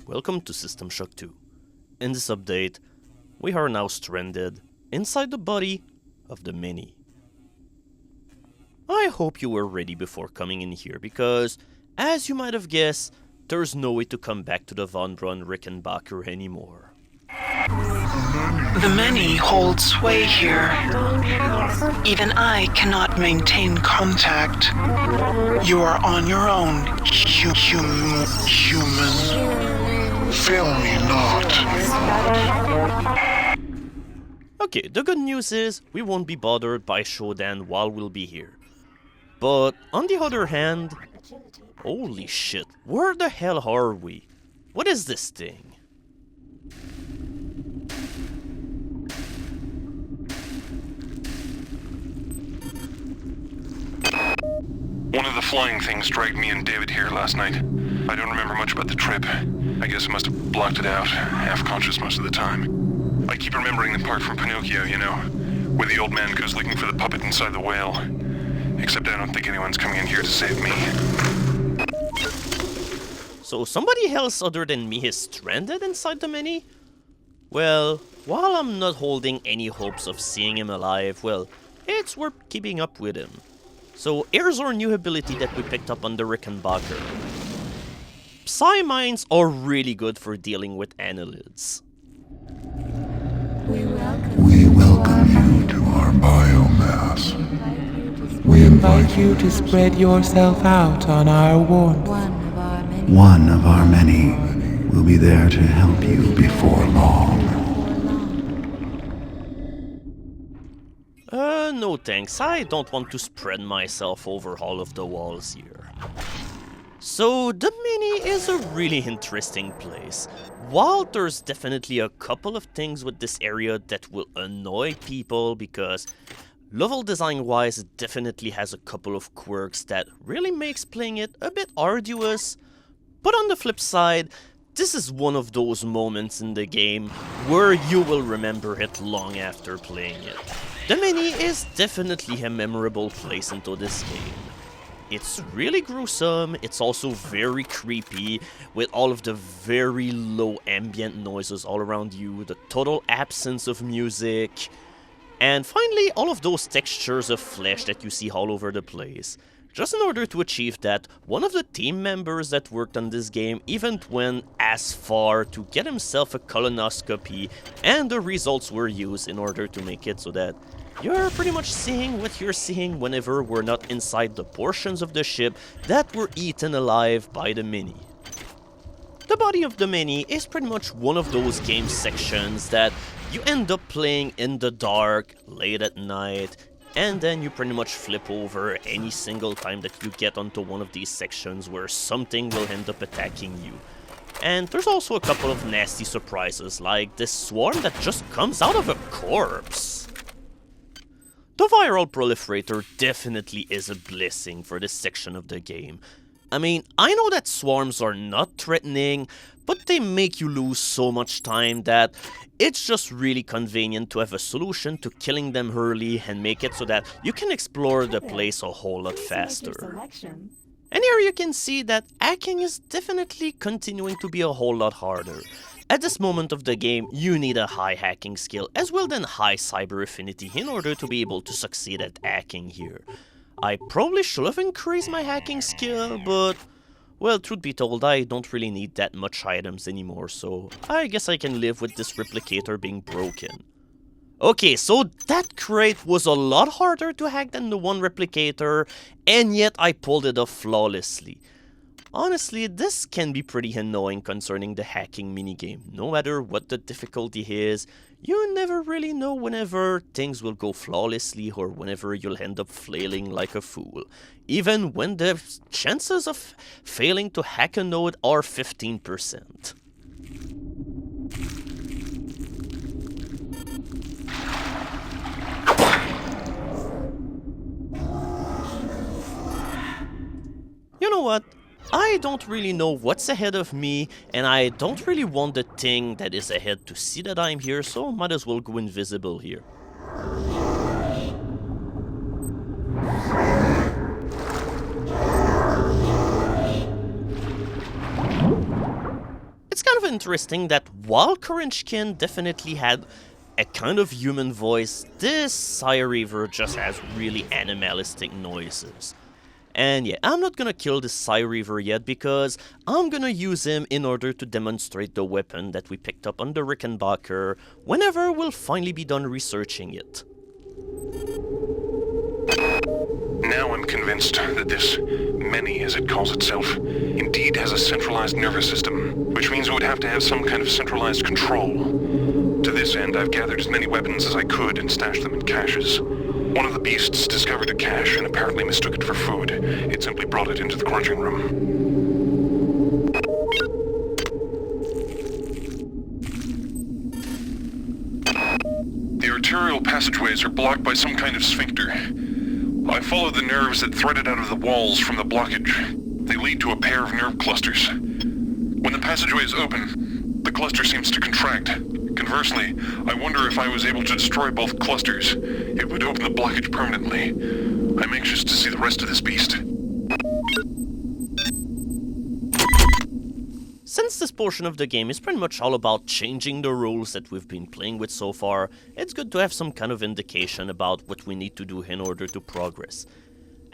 welcome to System Shock 2. In this update, we are now stranded inside the body of the Mini. I hope you were ready before coming in here because, as you might have guessed, there's no way to come back to the Von Braun Rickenbacker anymore. The many hold sway here. Even I cannot maintain contact. You are on your own, human. Fail me not. Okay, the good news is we won't be bothered by Shodan while we'll be here. But on the other hand, holy shit, where the hell are we? What is this thing? One of the flying things dragged me and David here last night. I don't remember much about the trip. I guess I must have blocked it out, half-conscious most of the time. I keep remembering the part from Pinocchio, you know, where the old man goes looking for the puppet inside the whale. Except I don't think anyone's coming in here to save me. So somebody else other than me is stranded inside the Mini? Well, while I'm not holding any hopes of seeing him alive, well, it's worth keeping up with him. So here's our new ability that we picked up on the Rickenbacker. Psi Minds are really good for dealing with annelids. We welcome you to our biomass. We invite you to spread yourself out on our warmth. One of our many will be there to help you before long. No thanks, I don't want to spread myself over all of the walls here. So, the Mini is a really interesting place. While there's definitely a couple of things with this area that will annoy people because level design wise it definitely has a couple of quirks that really makes playing it a bit arduous. But on the flip side, this is one of those moments in the game where you will remember it long after playing it. The Mini is definitely a memorable place into this game. It's really gruesome, it's also very creepy, with all of the very low ambient noises all around you, the total absence of music, and finally all of those textures of flesh that you see all over the place. Just in order to achieve that, one of the team members that worked on this game even went as far to get himself a colonoscopy, and the results were used in order to make it so that you're pretty much seeing what you're seeing whenever we're not inside the portions of the ship that were eaten alive by the Mini. The body of the Mini is pretty much one of those game sections that you end up playing in the dark, late at night, and then you pretty much flip over any single time that you get onto one of these sections where something will end up attacking you. And there's also a couple of nasty surprises, like this swarm that just comes out of a corpse. The viral proliferator definitely is a blessing for this section of the game. I mean, I know that swarms are not threatening, but they make you lose so much time that it's just really convenient to have a solution to killing them early and make it so that you can explore the place a whole lot faster. And here you can see that hacking is definitely continuing to be a whole lot harder. At this moment of the game, you need a high hacking skill as well as high cyber affinity in order to be able to succeed at hacking here. I probably should have increased my hacking skill, but, well, truth be told, I don't really need that much items anymore, so I guess I can live with this replicator being broken. Okay, so that crate was a lot harder to hack than the one replicator, and yet I pulled it off flawlessly. Honestly, this can be pretty annoying concerning the hacking minigame. No matter what the difficulty is, you never really know whenever things will go flawlessly or whenever you'll end up flailing like a fool. Even when the chances of failing to hack a node are 15%. You know what? I don't really know what's ahead of me, and I don't really want the thing that is ahead to see that I'm here, so might as well go invisible here. interesting that while Korinchkin definitely had a kind of human voice, this Psyreaver just has really animalistic noises. And yeah, I'm not gonna kill this Psyreaver yet because I'm gonna use him in order to demonstrate the weapon that we picked up on the Rickenbacker whenever we'll finally be done researching it. Now I'm convinced that this many, as it calls itself, indeed has a centralized nervous system, which means it would have to have some kind of centralized control. To this end, I've gathered as many weapons as I could and stashed them in caches. One of the beasts discovered a cache and apparently mistook it for food. It simply brought it into the crunching room. The arterial passageways are blocked by some kind of sphincter. I followed the nerves that threaded out of the walls from the blockage. They lead to a pair of nerve clusters. When the passageways open, the cluster seems to contract. Conversely, I wonder if I was able to destroy both clusters. It would open the blockage permanently. I'm anxious to see the rest of this beast. Since this portion of the game is pretty much all about changing the rules that we've been playing with so far, it's good to have some kind of indication about what we need to do in order to progress.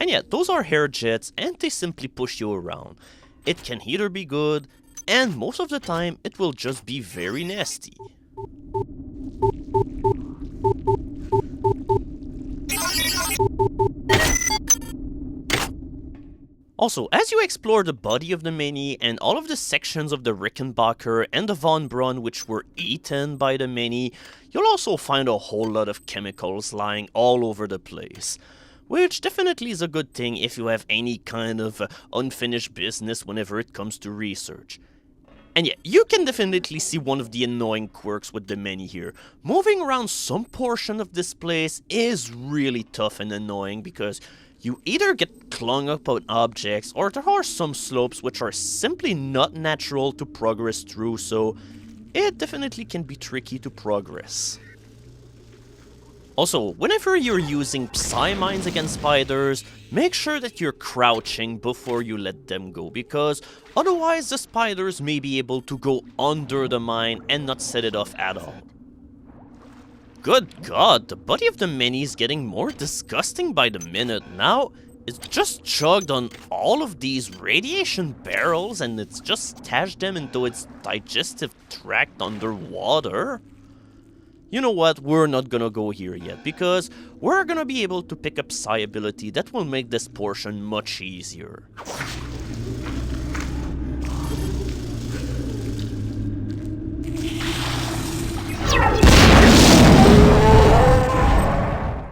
And yeah, those are hair jets and they simply push you around. It can either be good, and most of the time it will just be very nasty. Also, as you explore the body of the many and all of the sections of the Rickenbacker and the Von Braun which were eaten by the many, you'll also find a whole lot of chemicals lying all over the place. Which definitely is a good thing if you have any kind of unfinished business whenever it comes to research. And yeah, you can definitely see one of the annoying quirks with the many here. Moving around some portion of this place is really tough and annoying because you either get clung up on objects or there are some slopes which are simply not natural to progress through, so it definitely can be tricky to progress. Also, whenever you're using Psi mines against spiders, make sure that you're crouching before you let them go, because otherwise the spiders may be able to go under the mine and not set it off at all. Good god, the body of the many is getting more disgusting by the minute. Now, it's just chugged on all of these radiation barrels and it's just stashed them into its digestive tract underwater. You know what, we're not gonna go here yet, because we're gonna be able to pick up Psi ability that will make this portion much easier.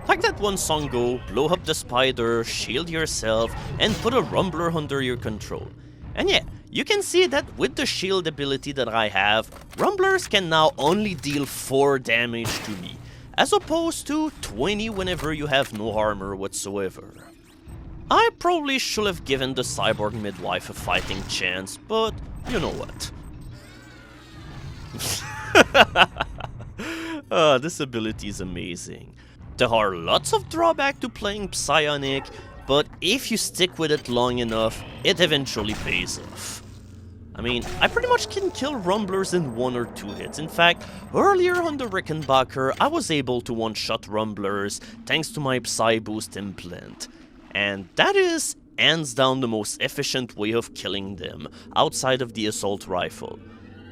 Like that one song go, blow up the spider, shield yourself, and put a rumbler under your control. And yeah, you can see that with the shield ability that I have, rumblers can now only deal 4 damage to me, as opposed to 20 whenever you have no armor whatsoever. I probably should have given the cyborg midwife a fighting chance, but you know what. This ability is amazing. There are lots of drawbacks to playing Psionic, but if you stick with it long enough, it eventually pays off. I mean, I pretty much can kill rumblers in 1 or 2 hits. In fact, earlier on the Rickenbacker, I was able to one-shot rumblers thanks to my Psi Boost implant. And that is, hands down, the most efficient way of killing them, outside of the assault rifle.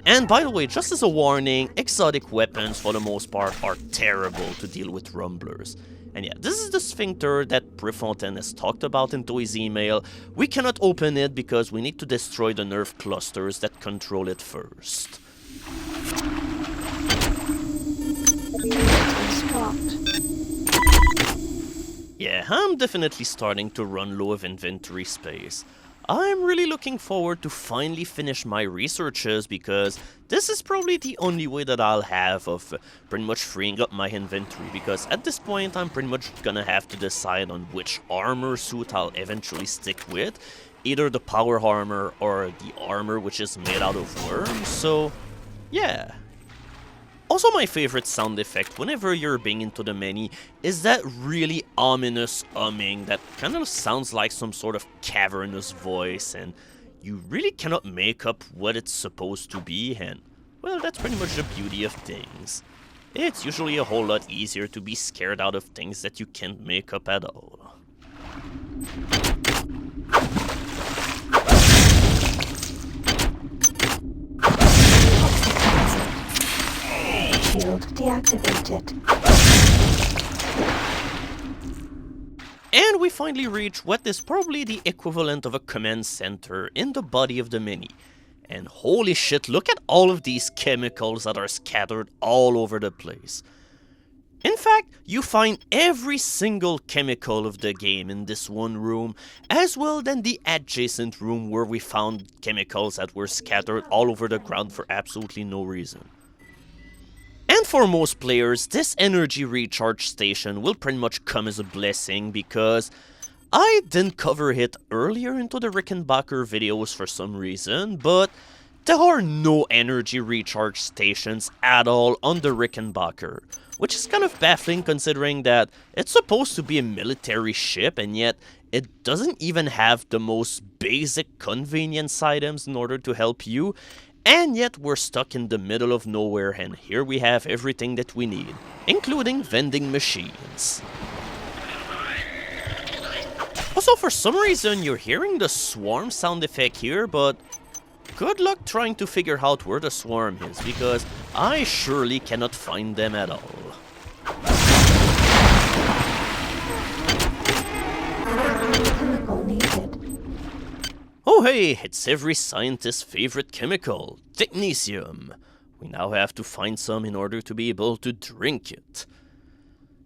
And by the way, just as a warning, exotic weapons for the most part are terrible to deal with rumblers. And yeah, this is the sphincter that Prefontaine has talked about into his email. We cannot open it because we need to destroy the nerve clusters that control it first. Yeah, I'm definitely starting to run low of inventory space. I'm really looking forward to finally finish my researches because this is probably the only way that I'll have of pretty much freeing up my inventory, because at this point I'm pretty much gonna have to decide on which armor suit I'll eventually stick with, either the power armor or the armor which is made out of worms, so yeah. Also, my favorite sound effect whenever you're being into the many is that really ominous humming that kind of sounds like some sort of cavernous voice, and you really cannot make up what it's supposed to be, and well, that's pretty much the beauty of things. It's usually a whole lot easier to be scared out of things that you can't make up at all. Shield deactivated. And we finally reach what is probably the equivalent of a command center in the body of the mini. And holy shit, look at all of these chemicals that are scattered all over the place. In fact, you find every single chemical of the game in this one room, as well as the adjacent room where we found chemicals that were scattered all over the ground for absolutely no reason. And for most players, this energy recharge station will pretty much come as a blessing because I didn't cover it earlier into the Rickenbacker videos for some reason, but there are no energy recharge stations at all on the Rickenbacker, which is kind of baffling considering that it's supposed to be a military ship and yet it doesn't even have the most basic convenience items in order to help you, and yet we're stuck in the middle of nowhere and here we have everything that we need, including vending machines. Also, for some reason, you're hearing the swarm sound effect here, but good luck trying to figure out where the swarm is, because I surely cannot find them at all. Chemical needed. Oh hey, it's every scientist's favorite chemical, technetium. We now have to find some in order to be able to drink it.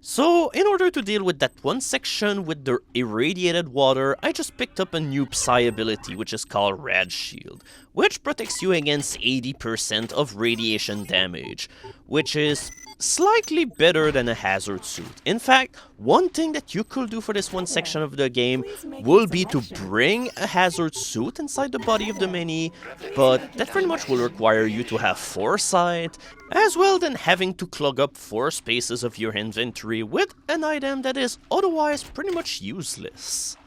So, in order to deal with that one section with the irradiated water, I just picked up a new Psi ability, which is called Rad Shield, which protects you against 80% of radiation damage, which is slightly better than a hazard suit. In fact, one thing that you could do for this one section of the game will be to bring a hazard suit inside the body of the mini, but that pretty much will require you to have foresight, as well than having to clog up 4 spaces of your inventory with an item that is otherwise pretty much useless.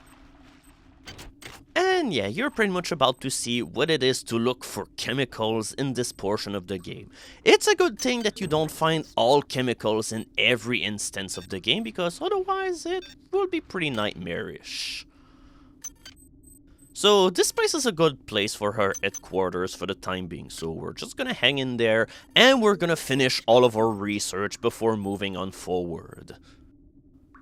And yeah, you're pretty much about to see what it is to look for chemicals in this portion of the game. It's a good thing that you don't find all chemicals in every instance of the game, because otherwise it will be pretty nightmarish. So this place is a good place for her headquarters for the time being, so we're just gonna hang in there and we're gonna finish all of our research before moving on forward.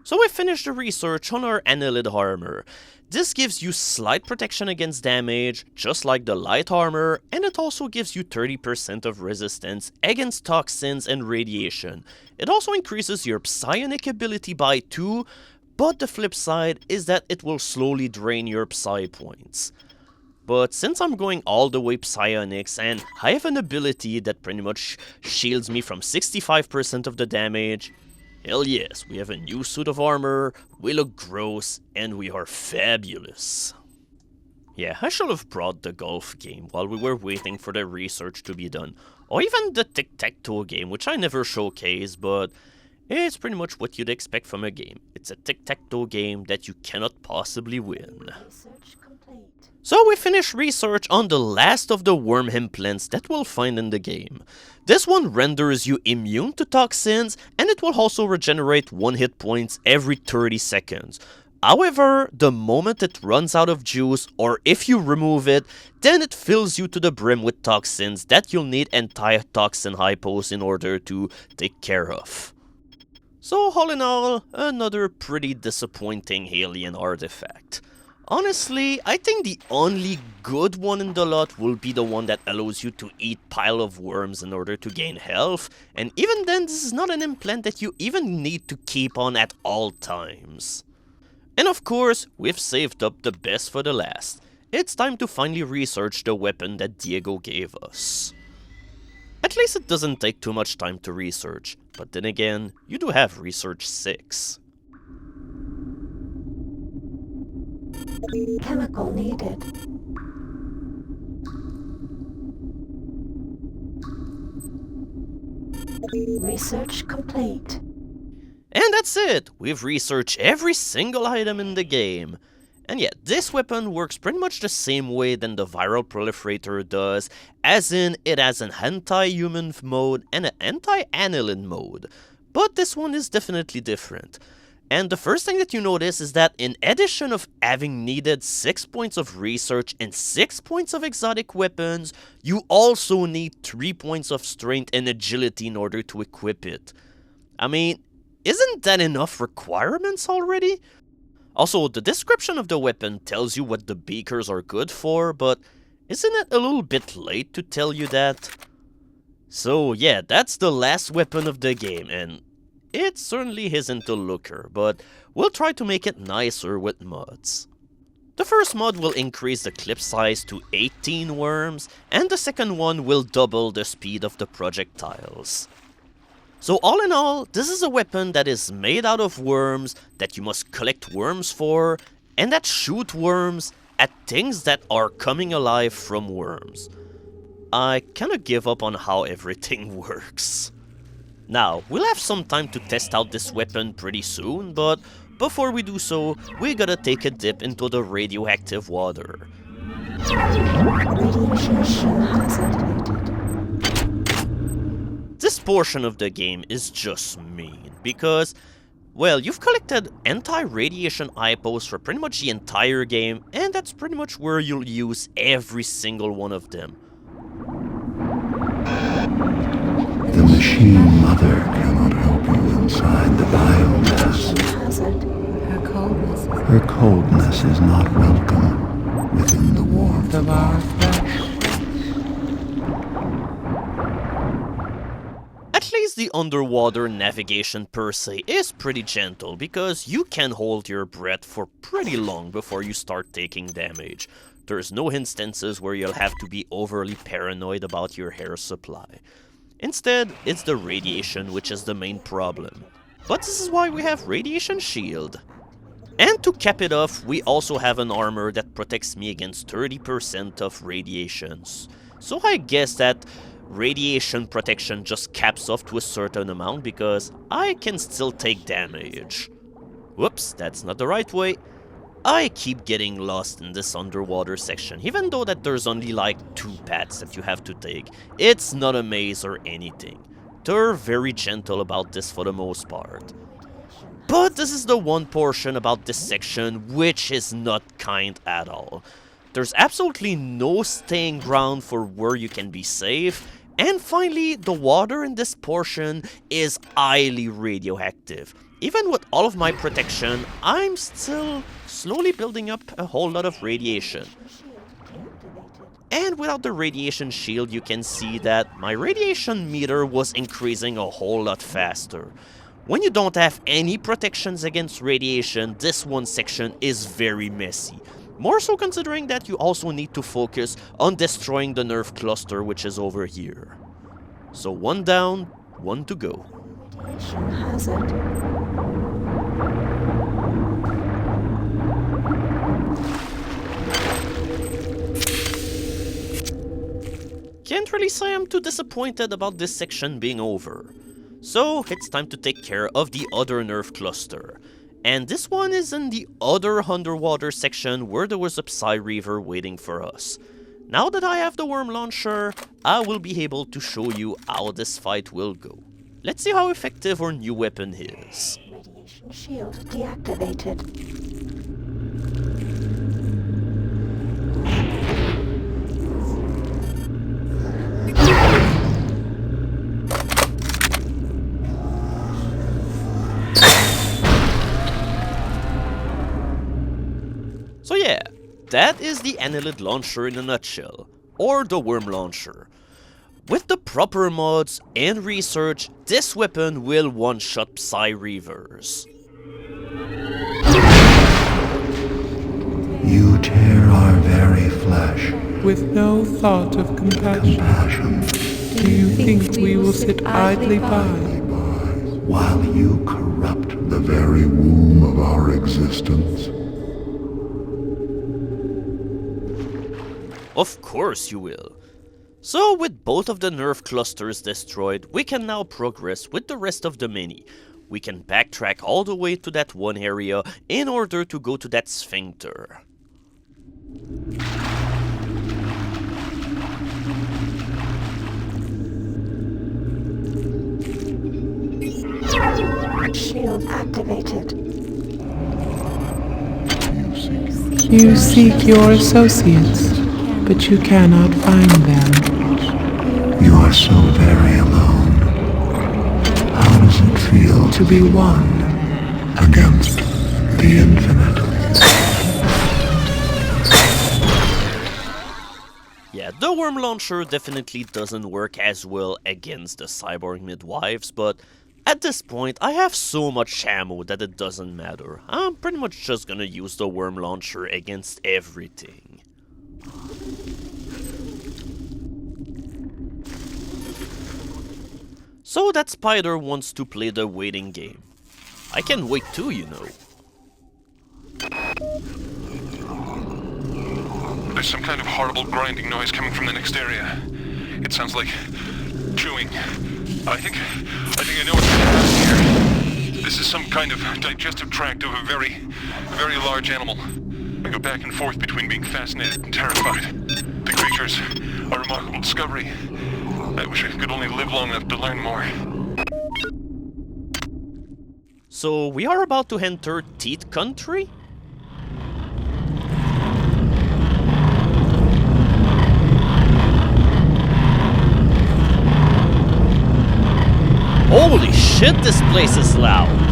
So we finished the research on our annelid armor. This gives you slight protection against damage, just like the light armor, and it also gives you 30% of resistance against toxins and radiation. It also increases your psionic ability by 2, but the flip side is that it will slowly drain your psi points. But since I'm going all the way psionics and I have an ability that pretty much shields me from 65% of the damage, hell yes, we have a new suit of armor, we look gross, and we are fabulous. Yeah, I should have brought the golf game while we were waiting for the research to be done. Or even the tic-tac-toe game, which I never showcase, but it's pretty much what you'd expect from a game. It's a tic-tac-toe game that you cannot possibly win. Research complete. So we finish research on the last of the worm implants that we'll find in the game. This one renders you immune to toxins, and it will also regenerate 1 hit points every 30 seconds. However, the moment it runs out of juice, or if you remove it, then it fills you to the brim with toxins that you'll need anti-toxin hypos in order to take care of. So all in all, another pretty disappointing alien artifact. Honestly, I think the only good one in the lot will be the one that allows you to eat pile of worms in order to gain health, and even then this is not an implant that you even need to keep on at all times. And of course, we've saved up the best for the last. It's time to finally research the weapon that Diego gave us. At least it doesn't take too much time to research, but then again, you do have research 6. Chemical needed. Research complete. And that's it! We've researched every single item in the game. And yeah, this weapon works pretty much the same way than the viral proliferator does, as in it has an anti-human mode and an anti-aniline mode. But this one is definitely different. And the first thing that you notice is that in addition of having needed 6 points of research and 6 points of exotic weapons, you also need 3 points of strength and agility in order to equip it. I mean, isn't that enough requirements already? Also, the description of the weapon tells you what the beakers are good for, but isn't it a little bit late to tell you that? So yeah, that's the last weapon of the game, and it certainly isn't a looker, but we'll try to make it nicer with mods. The first mod will increase the clip size to 18 worms, and the second one will double the speed of the projectiles. So all in all, this is a weapon that is made out of worms, that you must collect worms for, and that shoot worms at things that are coming alive from worms. I kinda give up on how everything works. Now, we'll have some time to test out this weapon pretty soon, but before we do so, we gotta take a dip into the radioactive water. Radiation shield has activated. This portion of the game is just mean, because, well, you've collected anti-radiation hypos for pretty much the entire game, and that's pretty much where you'll use every single one of them. The machine mother cannot help you inside the biomass. Hazard. Her coldness is not welcome within the warmth of our flesh. At least the underwater navigation per se is pretty gentle, because you can hold your breath for pretty long before you start taking damage. There's no instances where you'll have to be overly paranoid about your air supply. Instead, it's the radiation which is the main problem. But this is why we have radiation shield. And to cap it off, we also have an armor that protects me against 30% of radiations. So I guess that radiation protection just caps off to a certain amount, because I can still take damage. Whoops, that's not the right way. I keep getting lost in this underwater section, even though that there's only like 2 paths that you have to take. It's not a maze or anything. They're very gentle about this for the most part. But this is the one portion about this section which is not kind at all. There's absolutely no staying ground for where you can be safe, and finally, the water in this portion is highly radioactive. Even with all of my protection, I'm still slowly building up a whole lot of radiation. And without the radiation shield, you can see that my radiation meter was increasing a whole lot faster. When you don't have any protections against radiation, this one section is very messy. More so considering that you also need to focus on destroying the nerve cluster, which is over here. So 1 down, 1 to go. Radiation hazard. Can't really say I'm too disappointed about this section being over. So it's time to take care of the other nerve cluster. And this one is in the other underwater section where there was a Psy Reaver waiting for us. Now that I have the worm launcher, I will be able to show you how this fight will go. Let's see how effective our new weapon is. Radiation shield deactivated. So yeah, that is the Annelid launcher in a nutshell, or the worm launcher. With the proper mods and research, this weapon will one-shot Psy Reavers. You tear our very flesh. With no thought of compassion. Do you think we will sit idly by? While you corrupt the very womb of our existence. Of course you will. So with both of the nerve clusters destroyed, we can now progress with the rest of the mini. we can backtrack all the way to that one area in order to go to that sphincter. Shield activated. You seek your associates, but you cannot find them. You are so very alone. How does it feel To be one, against the infinite? Yeah, the worm launcher definitely doesn't work as well against the cyborg midwives, but at this point I have so much ammo that it doesn't matter. I'm pretty much just gonna use the worm launcher against everything. So that spider wants to play the waiting game. I can wait too, you know. There's some kind of horrible grinding noise coming from the next area. It sounds like chewing. I think I know what's happening here. This is some kind of digestive tract of a very, very large animal. I go back and forth between being fascinated and terrified. The creatures are a remarkable discovery. I wish I could only live long enough to learn more. So we are about to enter Teeth Country? Holy shit, this place is loud!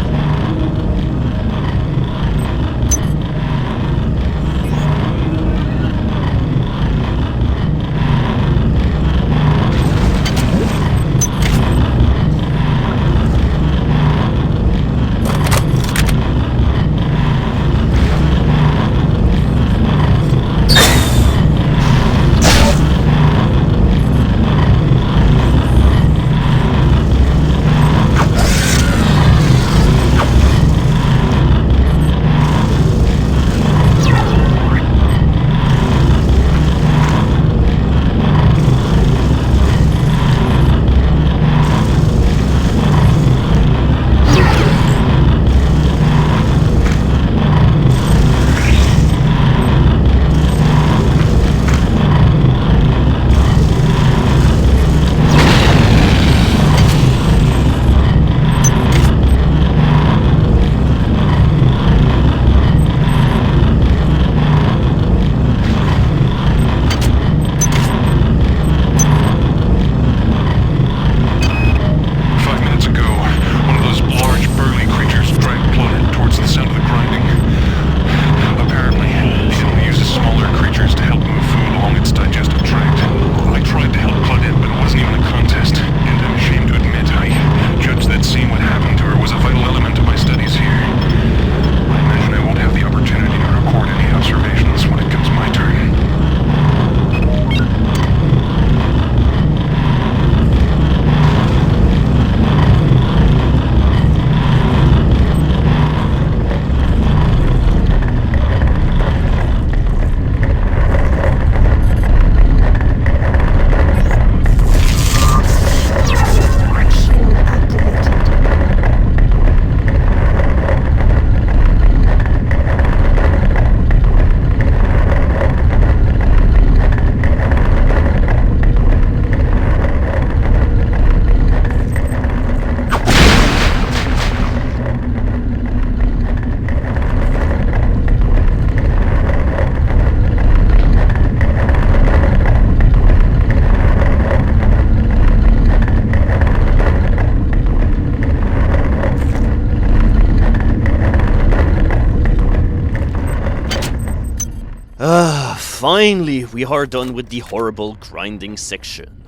Finally, we are done with the horrible grinding section.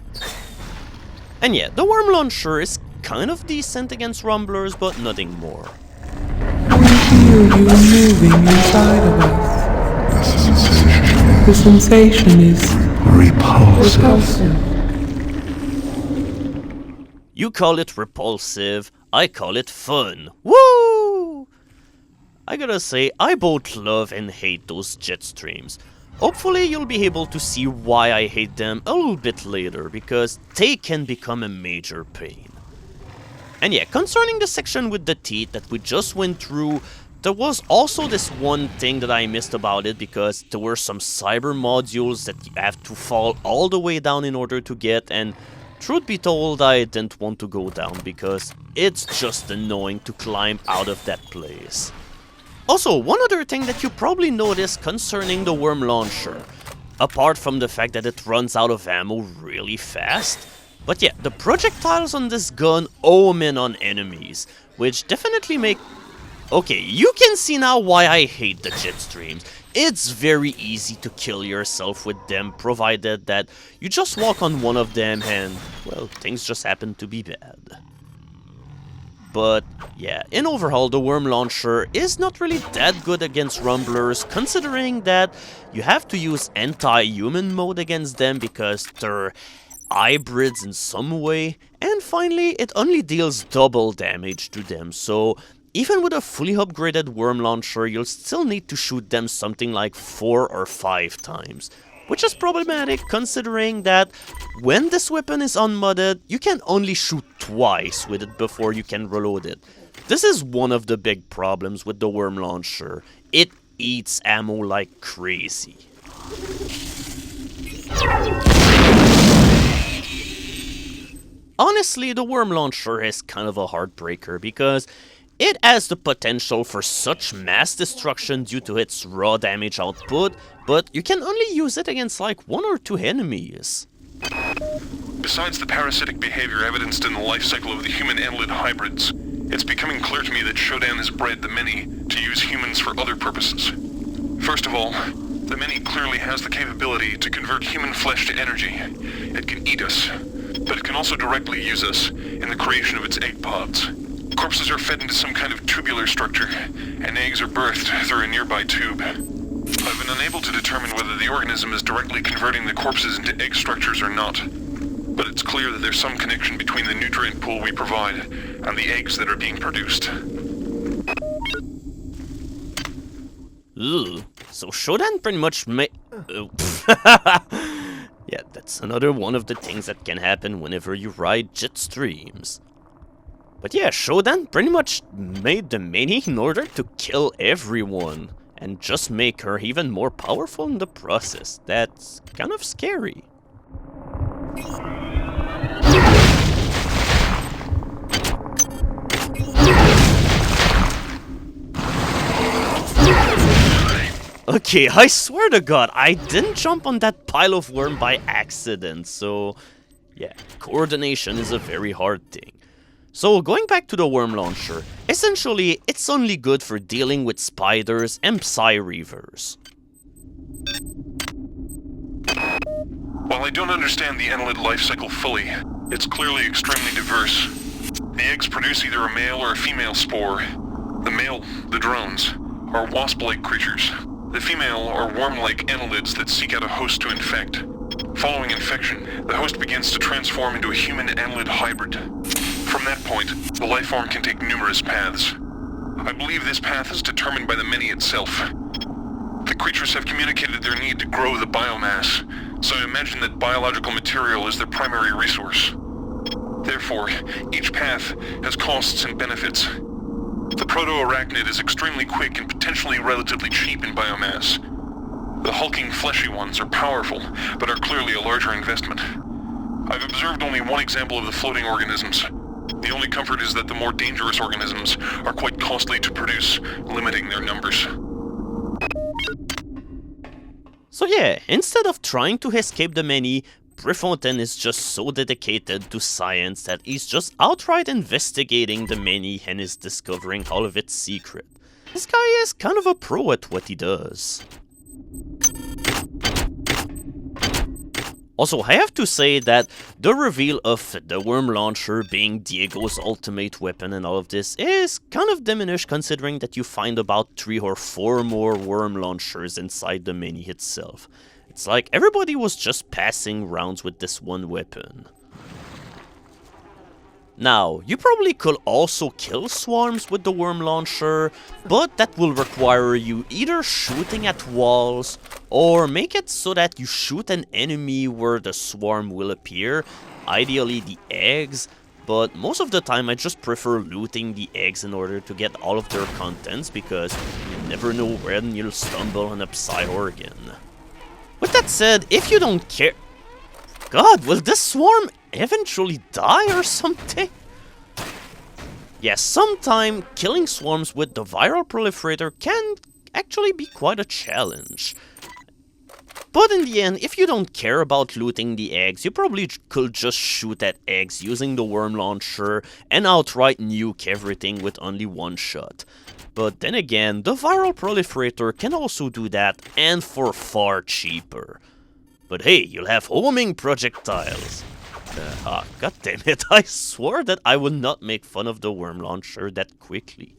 And yeah, the worm launcher is kind of decent against rumblers, but nothing more. we feel you moving inside of us. The sensation is repulsive. You call it repulsive, I call it fun. Woo! I gotta say, I both love and hate those jet streams. Hopefully you'll be able to see why I hate them a little bit later, because they can become a major pain. And yeah, concerning the section with the teeth that we just went through, there was also this one thing that I missed about it, because there were some cyber modules that you have to fall all the way down in order to get, and truth be told, I didn't want to go down because it's just annoying to climb out of that place. Also, one other thing that you probably noticed concerning the worm launcher, apart from the fact that it runs out of ammo really fast, but yeah, the projectiles on this gun home in on enemies, which definitely make... Okay, you can see now why I hate the jet streams. It's very easy to kill yourself with them, provided that you just walk on one of them and, well, things just happen to be bad. But yeah, in overall, the worm launcher is not really that good against rumblers, considering that you have to use anti-human mode against them because they're hybrids in some way, and finally, it only deals double damage to them, so even with a fully upgraded worm launcher, you'll still need to shoot them something like 4 or 5 times. Which is problematic considering that when this weapon is unmodded, you can only shoot twice with it before you can reload it. This is one of the big problems with the worm launcher. It eats ammo like crazy. Honestly, the worm launcher is kind of a heartbreaker because it has the potential for such mass destruction due to its raw damage output, but you can only use it against like 1 or 2 enemies. Besides the parasitic behavior evidenced in the life cycle of the human annelid hybrids, it's becoming clear to me that Shodan has bred the many to use humans for other purposes. First of all, the many clearly has the capability to convert human flesh to energy. It can eat us, but it can also directly use us in the creation of its egg pods. Corpses are fed into some kind of tubular structure, and eggs are birthed through a nearby tube. I've been unable to determine whether the organism is directly converting the corpses into egg structures or not, but it's clear that there's some connection between the nutrient pool we provide and the eggs that are being produced. Ugh, so Shodan pretty much yeah, that's another one of the things that can happen whenever you ride jet streams. But yeah, Shodan pretty much made the many in order to kill everyone, and just make her even more powerful in the process. That's kind of scary. Okay, I swear to God, I didn't jump on that pile of worm by accident, so yeah, coordination is a very hard thing. So going back to the worm launcher, essentially it's only good for dealing with spiders and Psy Reavers. While I don't understand the annelid life cycle fully, it's clearly extremely diverse. The eggs produce either a male or a female spore. The male, the drones, are wasp-like creatures. The female are worm-like annelids that seek out a host to infect. Following infection, the host begins to transform into a human annelid hybrid. From that point, the life form can take numerous paths. I believe this path is determined by the many itself. The creatures have communicated their need to grow the biomass, so I imagine that biological material is their primary resource. Therefore, each path has costs and benefits. The proto-arachnid is extremely quick and potentially relatively cheap in biomass. The hulking fleshy ones are powerful, but are clearly a larger investment. I've observed only one example of the floating organisms. The only comfort is that the more dangerous organisms are quite costly to produce, limiting their numbers. So yeah, instead of trying to escape the many, Prefontaine is just so dedicated to science that he's just outright investigating the many and is discovering all of its secret. This guy is kind of a pro at what he does. Also, I have to say that the reveal of the worm launcher being Diego's ultimate weapon and all of this is kind of diminished considering that you find about 3 or 4 more worm launchers inside the mini itself. It's like everybody was just passing rounds with this one weapon. Now, you probably could also kill swarms with the worm launcher, but that will require you either shooting at walls, or make it so that you shoot an enemy where the swarm will appear, ideally the eggs, but most of the time I just prefer looting the eggs in order to get all of their contents, because you never know when you'll stumble on a Psi organ. With that said, if you don't care... God, will this swarm eventually die or something? Yes, sometimes killing swarms with the viral proliferator can actually be quite a challenge. But in the end, if you don't care about looting the eggs, you probably could just shoot at eggs using the worm launcher and outright nuke everything with only one shot. But then again, the viral proliferator can also do that, and for far cheaper. But hey, you'll have homing projectiles. God damn it, I swore that I would not make fun of the worm launcher that quickly.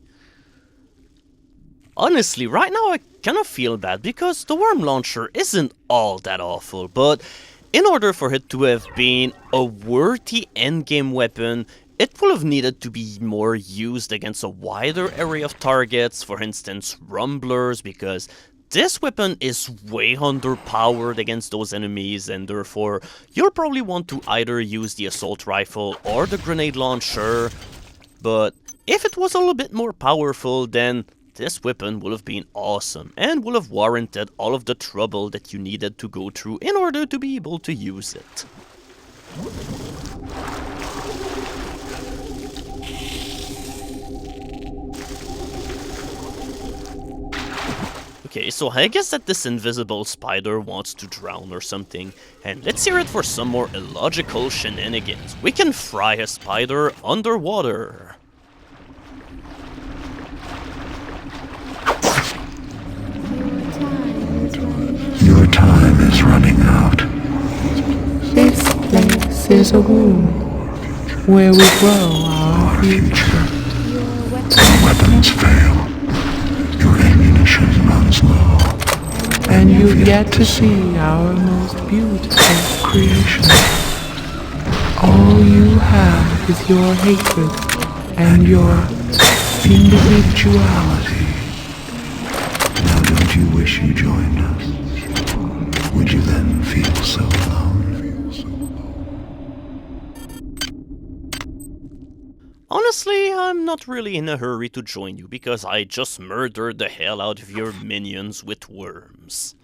Honestly, right now I kinda feel bad because the worm launcher isn't all that awful, but in order for it to have been a worthy endgame weapon, it would have needed to be more used against a wider array of targets, for instance rumblers, because this weapon is way underpowered against those enemies, and therefore you'll probably want to either use the assault rifle or the grenade launcher. But if it was a little bit more powerful, then this weapon would have been awesome and would have warranted all of the trouble that you needed to go through in order to be able to use it. Okay, so I guess that this invisible spider wants to drown or something, and let's hear it for some more illogical shenanigans. We can fry a spider underwater. Your time is running out. This place is a womb where we grow our future. Your weapons fail. Your ammunition runs low. And you've yet to see our most beautiful creation. All you have is your hatred and your individuality. Now don't you wish you joined us? Would you then feel so alone? Honestly, I'm not really in a hurry to join you because I just murdered the hell out of your minions with worms.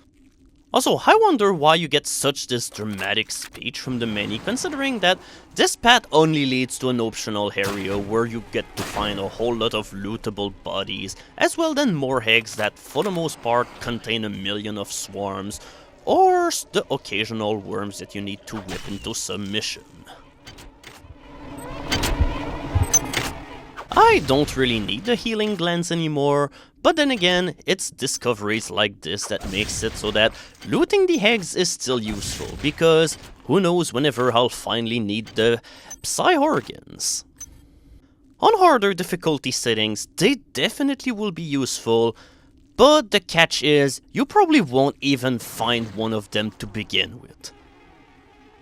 Also, I wonder why you get such this dramatic speech from the many, considering that this path only leads to an optional area where you get to find a whole lot of lootable bodies, as well as more eggs that for the most part contain a million of swarms, or the occasional worms that you need to whip into submission. I don't really need the healing glands anymore, but then again, it's discoveries like this that makes it so that looting the eggs is still useful, because who knows whenever I'll finally need the Psi organs. On harder difficulty settings, they definitely will be useful, but the catch is, you probably won't even find one of them to begin with.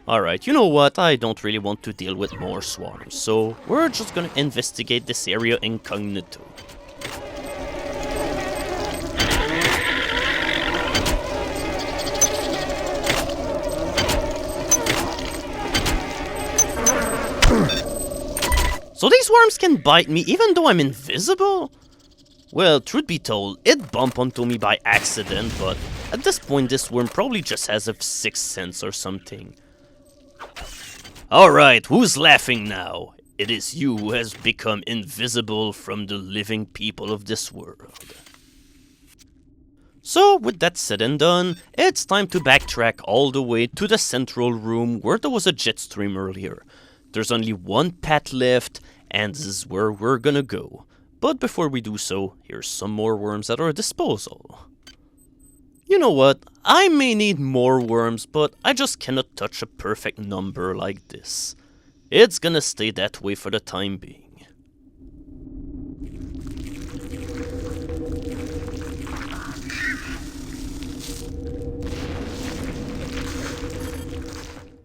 Alright, you know what, I don't really want to deal with more swarms, so we're just gonna investigate this area incognito. So these worms can bite me even though I'm invisible? Well, truth be told, it bumped onto me by accident, but at this point this worm probably just has a sixth sense or something. Alright, who's laughing now? It is you who has become invisible from the living people of this world. So, with that said and done, it's time to backtrack all the way to the central room where there was a jet stream earlier. There's only one path left, and this is where we're gonna go. But before we do so, here's some more worms at our disposal. You know what, I may need more worms, but I just cannot touch a perfect number like this. It's gonna stay that way for the time being.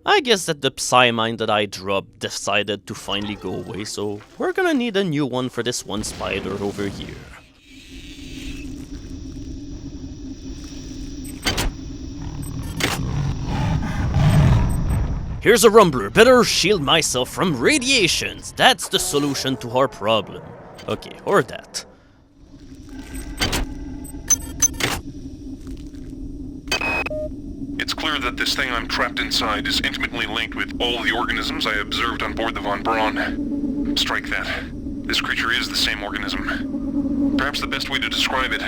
I guess that the Psi mine that I dropped decided to finally go away, so we're gonna need a new one for this one spider over here. here's a rumbler. Better shield myself from radiations. That's the solution to our problem. Okay, or that. It's clear that this thing I'm trapped inside is intimately linked with all the organisms I observed on board the Von Braun. Strike that. This creature is the same organism. Perhaps the best way to describe it,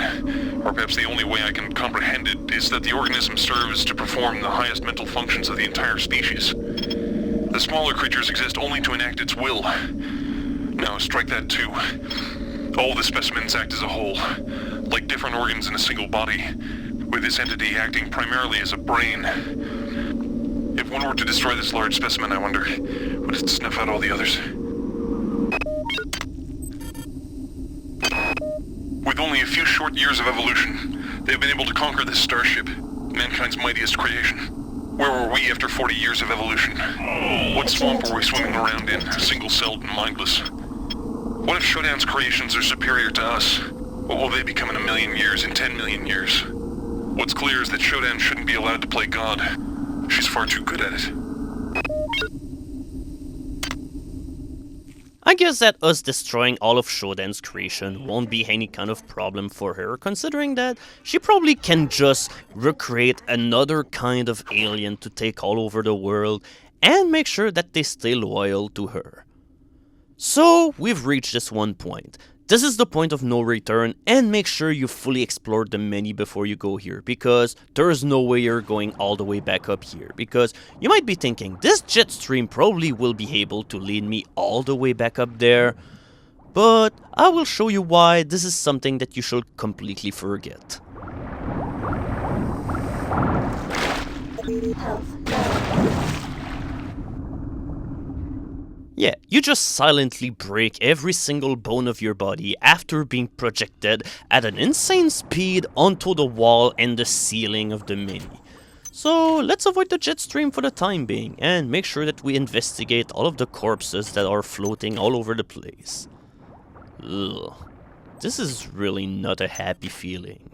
or perhaps the only way I can comprehend it, is that the organism serves to perform the highest mental functions of the entire species. The smaller creatures exist only to enact its will. Now, strike that too. All the specimens act as a whole, like different organs in a single body, with this entity acting primarily as a brain. If one were to destroy this large specimen, I wonder, would it snuff out all the others? With only a few short years of evolution, they've been able to conquer this starship, mankind's mightiest creation. Where were we after 40 years of evolution? What swamp were we swimming around in, single-celled and mindless? What if Shodan's creations are superior to us? What will they become in 1 million years, in 10 million years? What's clear is that Shodan shouldn't be allowed to play God. She's far too good at it. I guess that us destroying all of Shodan's creation won't be any kind of problem for her, considering that she probably can just recreate another kind of alien to take all over the world and make sure that they stay loyal to her. So, we've reached this one point. This is the point of no return, and make sure you fully explore the menu before you go here, because there is no way you're going all the way back up here, because you might be thinking, this jet stream probably will be able to lead me all the way back up there, but I will show you why this is something that you should completely forget. Yeah, you just silently break every single bone of your body after being projected at an insane speed onto the wall and the ceiling of the mini. So let's avoid the jet stream for the time being and make sure that we investigate all of the corpses that are floating all over the place. Ugh, this is really not a happy feeling.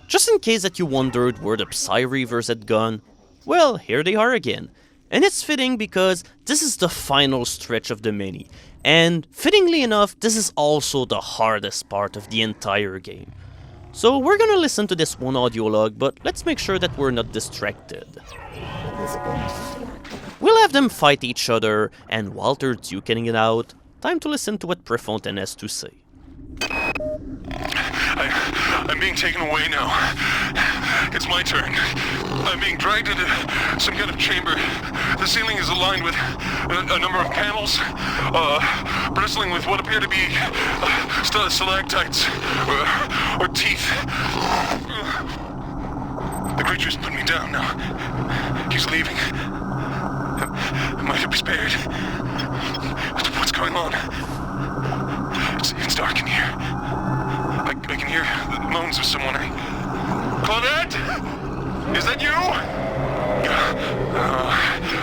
Just in case that you wondered where the Psi Reavers had gone, well, here they are again. And it's fitting because this is the final stretch of the mini. And fittingly enough, this is also the hardest part of the entire game. So we're gonna listen to this one audio log, but let's make sure that we're not distracted. We'll have them fight each other, and while they're duking it out, time to listen to what Prefontaine has to say. I'm being taken away now. It's my turn. I'm being dragged into some kind of chamber. The ceiling is aligned with a number of panels, bristling with what appear to be stalactites or teeth. The creature's put me down now. He's leaving. Might it be spared? What's going on? It's dark in here. I can hear the moans of someone. Claudette? Is that you?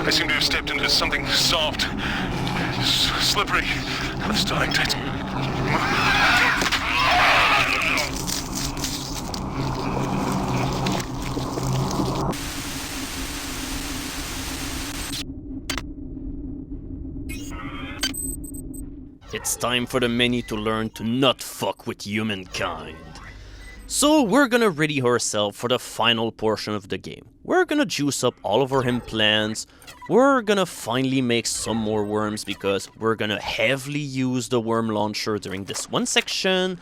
I seem to have stepped into something soft, slippery. The stalactites. It's time for the many to learn to not fuck with humankind. So we're gonna ready ourselves for the final portion of the game. We're gonna juice up all of our implants. We're gonna finally make some more worms because we're gonna heavily use the worm launcher during this one section.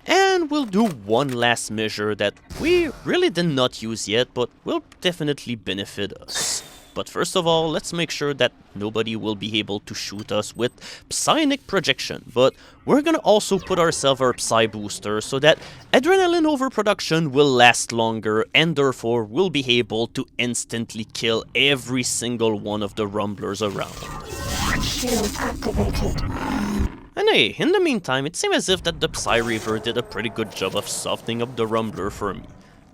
And we'll do one last measure that we really did not use yet, but will definitely benefit us. But first of all, let's make sure that nobody will be able to shoot us with Psionic projection. But we're gonna also put ourselves our Psi booster so that adrenaline overproduction will last longer and therefore we'll be able to instantly kill every single one of the rumblers around. Shield activated. And hey, in the meantime, it seems as if that the Psi Reaver did a pretty good job of softening up the rumbler for me.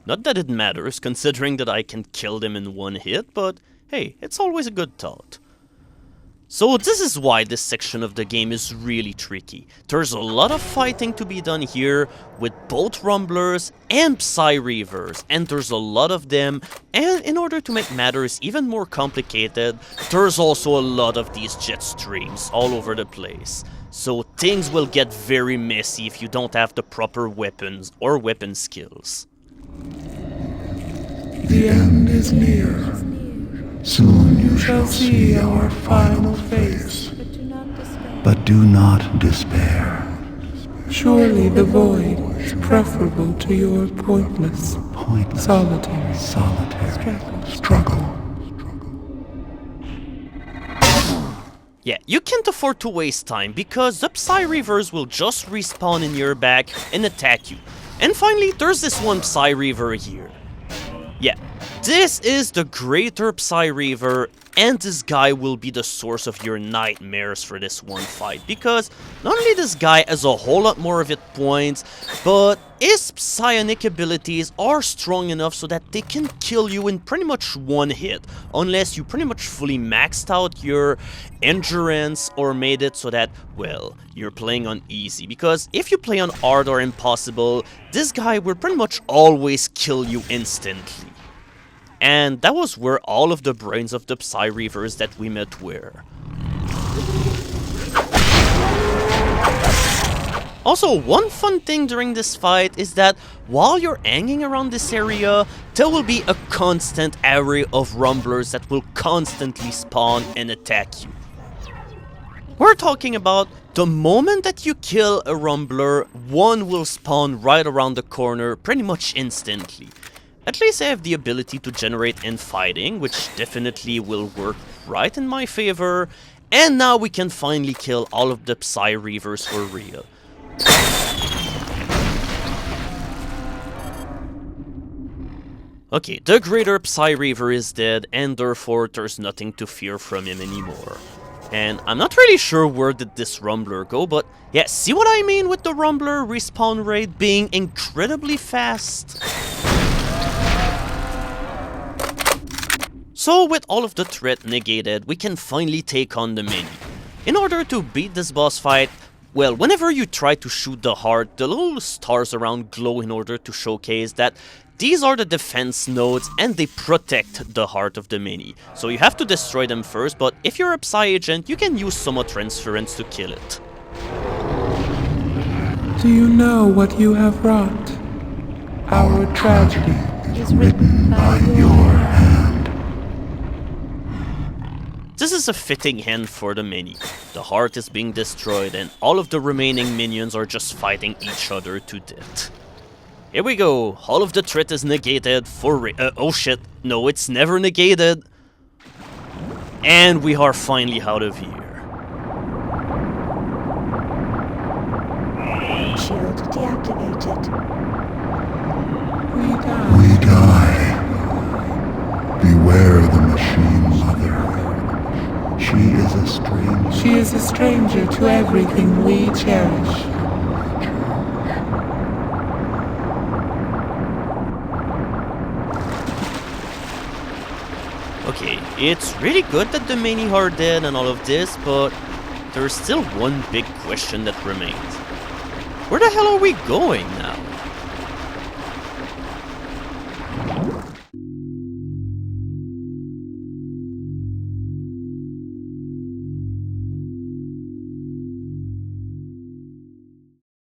Not that it matters, considering that I can kill them in one hit, but hey, it's always a good thought. So this is why this section of the game is really tricky. There's a lot of fighting to be done here with both rumblers and Psi-Reavers, and there's a lot of them, and in order to make matters even more complicated, there's also a lot of these jet streams all over the place. So things will get very messy if you don't have the proper weapons or weapon skills. The end is near. Soon you shall see our final face. But do not despair. Surely the void is preferable to your pointless, solitary struggle. Yeah, you can't afford to waste time because the Psi-Reavers will just respawn in your back and attack you. And finally, there's this one Psi-Reaver here. Yeah, this is the greater Psi-Reaver, and this guy will be the source of your nightmares for this one fight, because not only this guy has a whole lot more hit points, but his psionic abilities are strong enough so that they can kill you in pretty much one hit, unless you pretty much fully maxed out your endurance or made it so that, well, you're playing on easy, because if you play on hard or impossible, this guy will pretty much always kill you instantly. And that was where all of the brains of the Psi-Reavers that we met were. Also, one fun thing during this fight is that while you're hanging around this area, there will be a constant array of rumblers that will constantly spawn and attack you. We're talking about the moment that you kill a rumbler, one will spawn right around the corner pretty much instantly. At least I have the ability to generate infighting, which definitely will work right in my favor. And now we can finally kill all of the Psi-Reavers for real. Okay, the greater Psi-Reaver is dead, and therefore there's nothing to fear from him anymore. And I'm not really sure where did this rumbler go, but yeah, see what I mean with the rumbler respawn rate being incredibly fast? So with all of the threat negated, we can finally take on the mini. In order to beat this boss fight, well, whenever you try to shoot the heart, the little stars around glow in order to showcase that these are the defense nodes and they protect the heart of the mini. So you have to destroy them first, but if you're a Psi agent, you can use somewhat transference to kill it. Do you know what you have wrought? Our tragedy is written by your hand. This is a fitting end for the mini. The heart is being destroyed and all of the remaining minions are just fighting each other to death. Here we go, all of the threat is negated for oh shit, no, it's never negated. And we are finally out of here. Shield deactivated. We die. Beware the machine mother. She is a stranger to everything we cherish. Okay, it's really good that the many are dead and all of this, but there's still one big question that remains. Where the hell are we going now?